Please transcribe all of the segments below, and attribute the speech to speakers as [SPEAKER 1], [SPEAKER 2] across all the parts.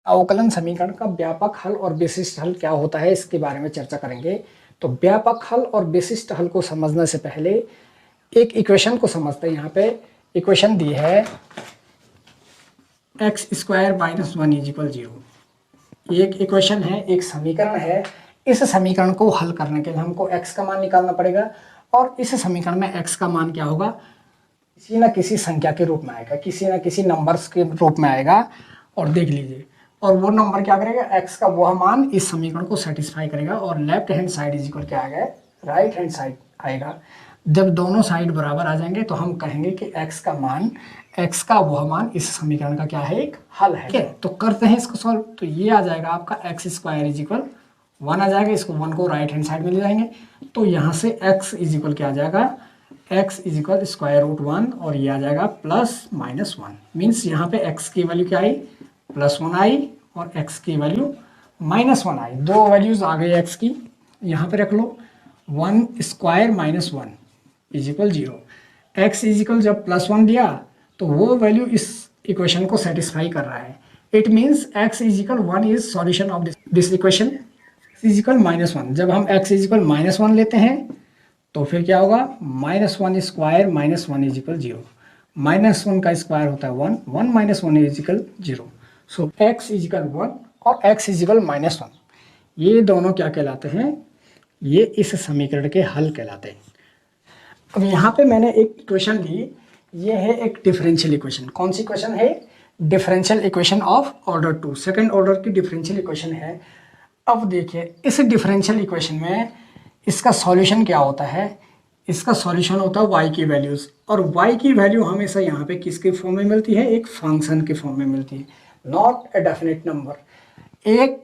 [SPEAKER 1] अवकलन समीकरण का व्यापक हल और विशिष्ट हल क्या होता है इसके बारे में चर्चा करेंगे। तो व्यापक हल और विशिष्ट हल को समझने से पहले एक इक्वेशन को समझते हैं। यहाँ पे इक्वेशन दी है x स्क्वायर माइनस 1 इजिकल 0। ये एक इक्वेशन है, एक समीकरण है। इस समीकरण को हल करने के लिए हमको x का मान निकालना पड़ेगा और इस समीकरण में x का मान क्या होगा, किसी न किसी संख्या के रूप में आएगा, किसी न किसी नंबर्स के रूप में आएगा। और देख लीजिए, और वो नंबर क्या करेगा, x का वह मान इस समीकरण को सेटिस्फाई करेगा और left hand side is equal क्या आएगा, राइट हैंड साइड आएगा। जब दोनों साइड बराबर आ जाएंगे तो हम कहेंगे कि x का वह मान इस समीकरण का क्या है, एक हल है। तो करते हैं इसको सॉल्व। तो ये आ जाएगा आपका एक्स स्क्वायर इज इक्वल 1 आ जाएगा, इसको 1 को राइट हैंड साइड में ले जाएंगे तो यहाँ से x इज इक्वल क्या आ जाएगा, x is equal square root 1 और ये आ जाएगा प्लस माइनस 1। मीन्स यहाँ पे x की वैल्यू क्या आई, प्लस 1 आई और x की वैल्यू माइनस 1 आई। दो वैल्यूज आ गई x की, यहाँ पे रख लो। 1 square minus 1 is equal 0। x is equal जब प्लस 1 दिया तो वो वैल्यू इस इक्वेशन को सेटिस्फाई कर रहा है। It means x is equal 1 is solution of this equation. Is equal minus 1, जब हम x इज इक्वल माइनस 1 लेते हैं तो फिर क्या होगा, minus 1 square minus 1 is equal 0। Minus 1 का स्क्वायर होता है 1, 1 minus 1 is equal 0। So x is equal 1 और x इज इक्वल माइनस 1, ये दोनों क्या कहलाते हैं, ये इस समीकरण के हल कहलाते हैं। अब यहाँ पे मैंने एक इक्वेशन ली, ये है एक डिफरेंशियल इक्वेशन। कौन सी इक्वेशन है, differential equation of order 2, second order की डिफरेंशियल इक्वेशन है। अब देखिए इस डिफरेंशियल इक्वेशन में इसका सॉल्यूशन क्या होता है, इसका सॉल्यूशन होता है y की वैल्यूज। और y की वैल्यू हमेशा यहाँ पे किसके फॉर्म में मिलती है, एक फंक्शन के फॉर्म में मिलती है, नॉट ए डेफिनेट नंबर, एक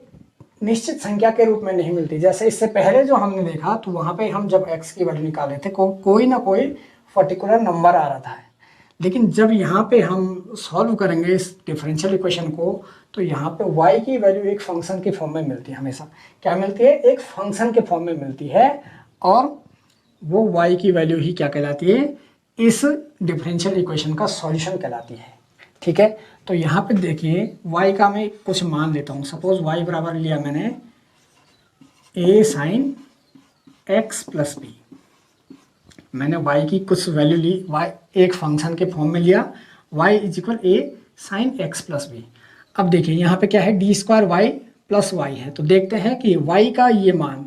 [SPEAKER 1] निश्चित संख्या के रूप में नहीं मिलती। जैसे इससे पहले जो हमने देखा तो वहाँ पे हम जब x की वैल्यू निकाले थे कोई ना कोई पर्टिकुलर नंबर आ रहा था। लेकिन जब यहाँ पे हम सॉल्व करेंगे इस डिफरेंशियल इक्वेशन को तो यहाँ पे y की वैल्यू एक फंक्शन के फॉर्म में मिलती है। हमेशा क्या मिलती है, एक फंक्शन के फॉर्म में मिलती है और वो y की वैल्यू ही क्या कहलाती है, इस डिफरेंशियल इक्वेशन का सॉल्यूशन कहलाती है। ठीक है, तो यहाँ पे देखिए y का मैं कुछ मान लेता हूँ। सपोज y बराबर लिया मैंने a sine x plus B. मैंने y की कुछ वैल्यू ली, y एक फंक्शन के फॉर्म में लिया, y is equal a sine x plus B. अब देखिए यहाँ पे क्या है, D square Y plus Y है। तो देखते हैं कि y का ये मान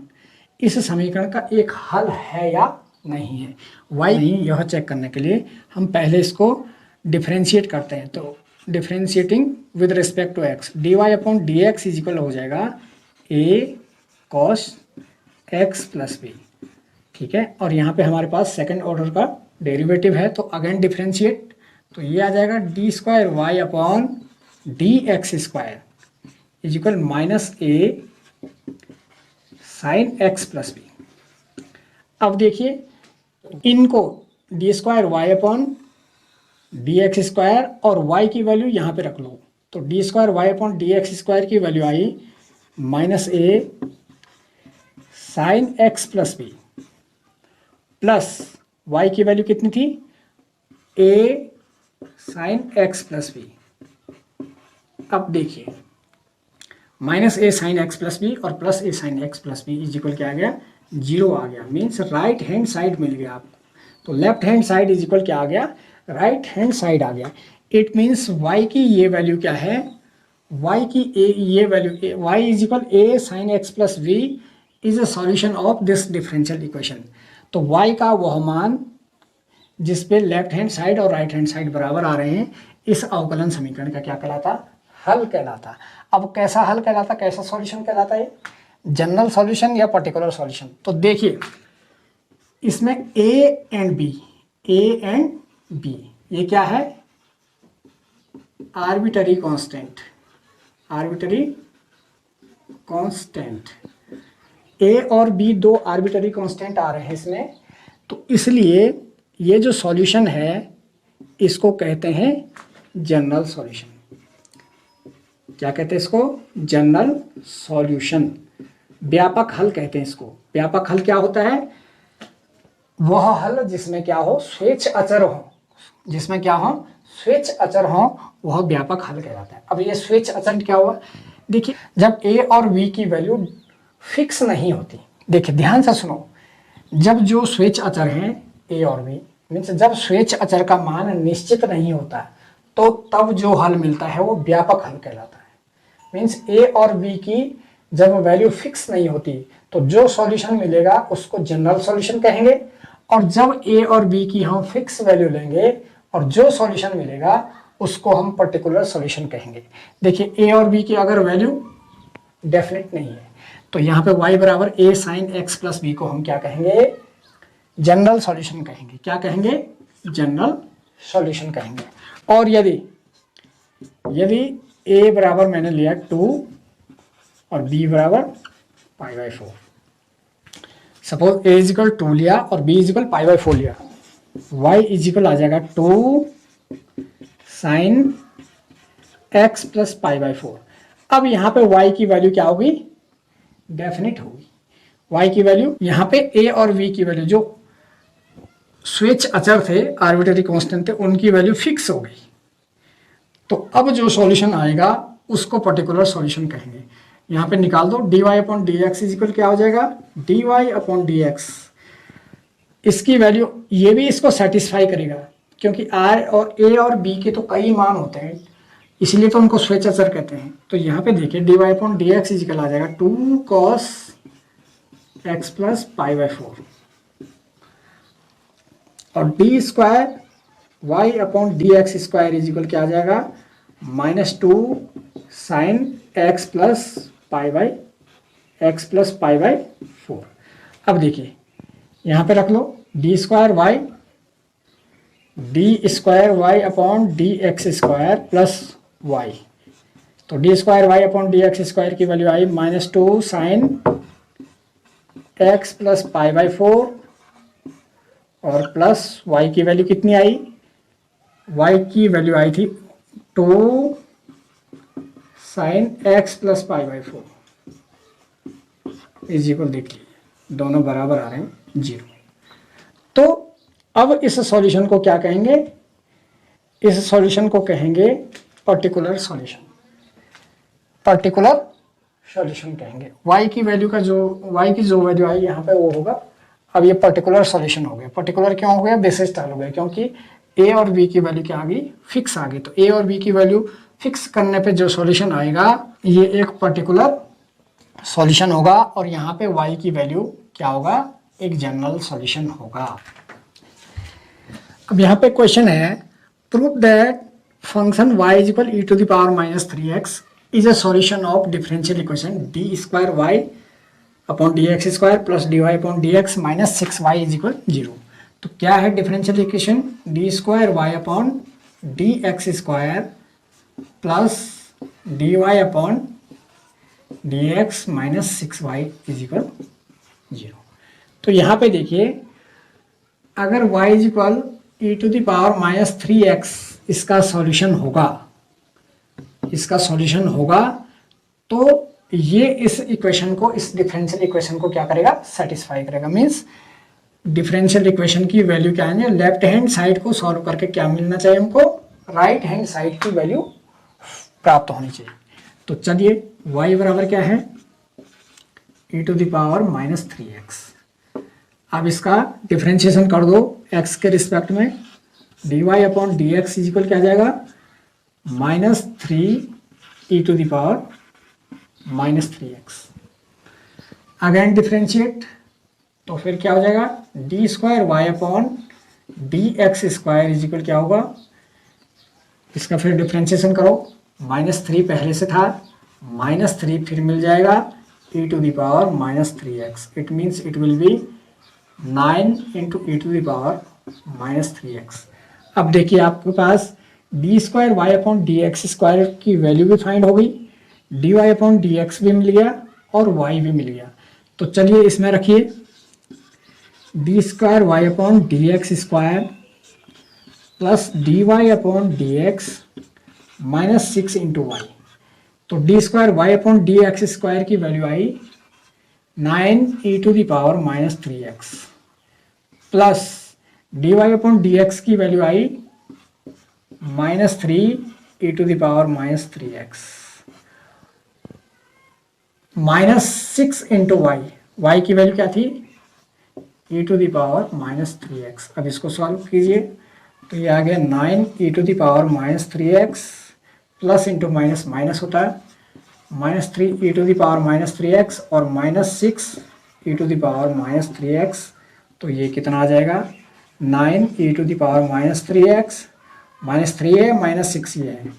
[SPEAKER 1] इस समीकरण का एक हल है या नहीं है। y नहीं, यह चेक करने के लिए हम पहले इसको डिफ्रेंशिएट करते हैं। तो differentiating with respect to x, D Y upon D X is equal हो जाएगा a cos x plus B. ठीक है, और यहाँ पे हमारे पास सेकंड ऑर्डर का डेरिवेटिव है तो अगेन डिफ्रेंशिएट, तो ये आ जाएगा D square Y upon D x square is equal minus A sine x plus B. अब देखिए इनको D square Y upon D x square और वाई की वैल्यू यहाँ पे रख लो। तो d square Y upon D x square की वैल्यू आई माइनस ए sine x plus b plus y की वैल्यू कितनी थी, a sine x plus B. अब देखिए माइनस ए साइन एक्स प्लस बी और plus a sine x plus B is equal क्या आ गया, 0 आ गया। मीन्स राइट हैंड साइड मिल गया आपको। तो left hand side is equal क्या आ गया, राइट हैंड साइड आ गया। इट मीन्स y की ये वैल्यू क्या है, y की ये value y is equal a sine x plus B is a solution of this differential equation. तो y का वह मान जिस पे लेफ्ट हैंड साइड और राइट हैंड साइड बराबर आ रहे हैं, इस अवकलन समीकरण का क्या कहलाता, हल कहलाता। अब कैसा हल कहलाता, कैसा सॉल्यूशन कहलाता है, जनरल सॉल्यूशन या पर्टिकुलर सॉल्यूशन। तो देखिए इसमें a एंड b, ये क्या है, आर्बिटरी कांस्टेंट a और b दो आर्बिटरी कांस्टेंट आ रहे हैं इसमें। तो इसलिए ये जो सॉल्यूशन है इसको कहते हैं जनरल सॉल्यूशन। क्या कहते हैं इसको, जनरल सॉल्यूशन, व्यापक हल कहते हैं इसको। व्यापक हल क्या होता है, वह हल जिसमें क्या हो, स्वेच्छ अचर हो, जिसमें क्या हो, स्विच अचर हो वह व्यापक हल कहलाता है। अब ये स्विच अचर क्या हुआ, देखिए जब ए और बी की वैल्यू फिक्स नहीं होती, देखिए ध्यान से सुनो, जब जो स्विच अचर हैं ए और बी, मीन्स जब स्विच अचर का मान निश्चित नहीं होता तो तब जो हल मिलता है वो व्यापक हल कहलाता है। मीन्स ए और बी की जब वैल्यू फिक्स नहीं होती तो जो सॉल्यूशन मिलेगा उसको जनरल सॉल्यूशन कहेंगे, और जब ए और बी की हम फिक्स वैल्यू लेंगे और जो सॉल्यूशन मिलेगा उसको हम पर्टिकुलर सॉल्यूशन कहेंगे। देखिए ए और बी की अगर वैल्यू डेफिनेट नहीं है तो यहाँ पे y बराबर a sine x plus B को हम क्या कहेंगे, जनरल सॉल्यूशन कहेंगे। क्या कहेंगे, जनरल सॉल्यूशन कहेंगे। और यदि a बराबर मैंने लिया 2 और b बराबर pi by 4, suppose a is equal 2 लिया और b इजिकल पाई बाई 4 लिया, y इजिकल आ जाएगा 2 sine x plus pi by 4। अब यहाँ पे y की वैल्यू क्या होगी, डेफिनेट होगी। y की वैल्यू यहाँ पे a और v की वैल्यू जो स्विच अचर थे, आर्बिट्ररी कांस्टेंट थे, उनकी वैल्यू फिक्स हो गई। तो अब जो सॉल्यूशन आएगा उसको पर्टिकुलर सॉल्यूशन कहेंगे। यहाँ पे निकाल दो, dy upon D X is equal क्या हो जाएगा, dy अपॉन डी एक्स। इसकी वैल्यू ये भी इसको सेटिस्फाई करेगा क्योंकि r और a और b के तो कई मान होते हैं, इसलिए तो उनको स्विच अचर कहते हैं। तो यहाँ पे देखिए dy upon D x is equal आ जाएगा 2 cos x plus pi by 4, और d square Y upon D x square is equal क्या आ जाएगा, -2 sine x plus pi by 4। अब देखिए यहाँ पे रख लो d square Y upon D x square plus y. तो d square Y upon D x square की वैल्यू आई -2 sine x plus pi by 4, और प्लस वाई की वैल्यू कितनी आई, वाई की वैल्यू आई थी 2 sine x plus pi by 4 is equal, देख लीजिए दोनों बराबर आ रहे हैं 0। तो अब इस सॉल्यूशन को क्या कहेंगे, इस सॉल्यूशन को कहेंगे पर्टिकुलर सॉल्यूशन। पर्टिकुलर सॉल्यूशन कहेंगे। y की वैल्यू का जो y की जो वैल्यू आई यहाँ पे वो होगा। अब ये पर्टिकुलर सॉल्यूशन हो गया। पर्टिकुलर क्यों हो गया, बेसिस टाइल हो गया, क्योंकि a और b की वैल्यू क्या आ गई, फिक्स आ गई। तो a और b की वैल्यू फिक्स करने पे जो सॉल्यूशन आएगा ये एक पर्टिकुलर सॉल्यूशन होगा, और यहाँ पे y की वैल्यू क्या होगा, एक जनरल सॉल्यूशन होगा। अब यहाँ पे क्वेश्चन है, prove that function y is equal e to the power -3x is a solution of differential equation D square Y upon D x square plus D Y upon D X minus 6y is equal 0। तो क्या है differential equation, D square Y upon D x square plus D Y upon D X minus 6y is equal 0। तो यहाँ पे देखिए अगर y is equal e to the power -3x इसका solution होगा, तो ये इस इक्वेशन को, इस डिफरेंशियल इक्वेशन को क्या करेगा, सेटिस्फाई करेगा। मीन्स डिफरेंशियल इक्वेशन की वैल्यू क्या है, लेफ्ट हैंड साइड को सॉल्व करके क्या मिलना चाहिए हमको, राइट हैंड साइड की वैल्यू प्राप्त होनी चाहिए। तो चलिए y बराबर क्या है, e to the power -3x। अब इसका डिफरेंशिएशन कर दो x के रिस्पेक्ट में, D Y upon D x is equal क्या आ जाएगा, -3 e to the power -3x। Again differentiate, तो फिर क्या हो जाएगा, D square Y upon D x square is equal क्या होगा, इसका फिर डिफरेंशिएशन करो, -3 पहले से था, -3 फिर मिल जाएगा e to the power -3x। It means it will be 9 into e to the power -3x। अब देखिए आपके पास d square Y upon D x square की वैल्यू भी फाइंड हो गई, d Y upon D x भी मिल गया और y भी मिल गया। तो चलिए इसमें रखिए d square Y upon D x square plus D Y upon D x -6 into y. तो d square Y upon D x square की वैल्यू आई 9 e to the power -3x plus D Y upon D x की value आई -3 e to the power -3x -6 into y, y की value क्या थी e to the power -3x। अब इसको solve कीजिए तो ये आ गया 9 e to the power -3x plus into minus minus होता है -3 e to the power -3x और -6 e to the power -3x, तो ये कितना आ जाएगा 9 e to the power -3x, -3 है -6 ये है,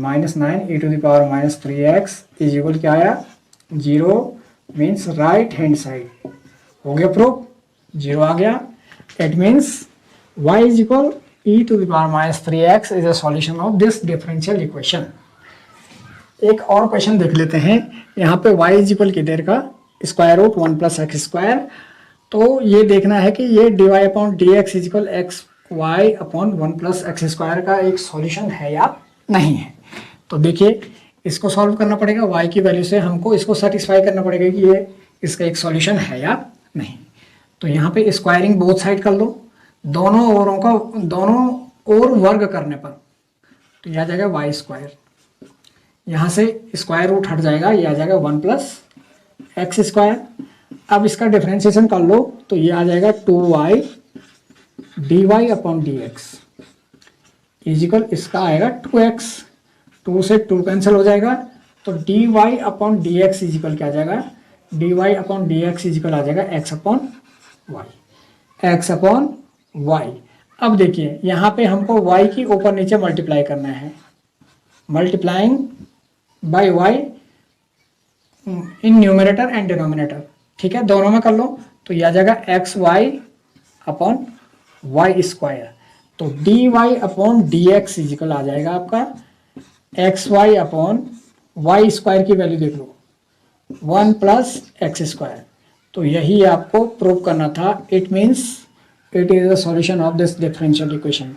[SPEAKER 1] -9 e to the power -3x is equal क्या आया 0, मीन्स राइट हैंड साइड। हो गया प्रूफ, 0 आ गया। It means y is equal e to the power -3x is a solution of this differential equation. एक और क्वेश्चन देख लेते हैं। यहाँ पे y इज इक्वल किधर का square root 1 plus X square, तो ये देखना है कि ये dy upon D X is equal X Y upon 1 plus X square का एक सॉल्यूशन है या नहीं है। तो देखिए इसको सॉल्व करना पड़ेगा, y की वैल्यू से हमको इसको सेटिस्फाई करना पड़ेगा कि ये इसका एक सॉल्यूशन है या नहीं। तो यहाँ पे स्क्वायरिंग बोथ साइड कर लो, दोनों ओर वर्ग करने पर तो यह आ जाएगा वाई स्क्वायर, यहाँ से स्क्वायर रूट हट जाएगा, ये आ जाएगा 1 प्लस एक्स स्क्वायर। अब इसका डिफरेंशिएशन कर लो तो ये आ जाएगा 2y D Y upon D x is equal इसका आएगा 2x, 2 से 2 कैंसिल हो जाएगा, तो d Y upon D x is equal क्या आ जाएगा d Y upon D x is equal आ जाएगा x upon y, x upon y. अब देखिए यहाँ पे हमको y की ऊपर नीचे मल्टीप्लाई करना है, multiplying by y in numerator and denominator, ठीक है दोनों में कर लो तो यह आ जाएगा x Y upon y square, तो d Y upon D x is equal आ जाएगा आपका x Y upon y square की वैल्यू देख लो 1 प्लस एक्स स्क्वायर। तो यही आपको प्रूव करना था। It means it is the solution of this differential equation.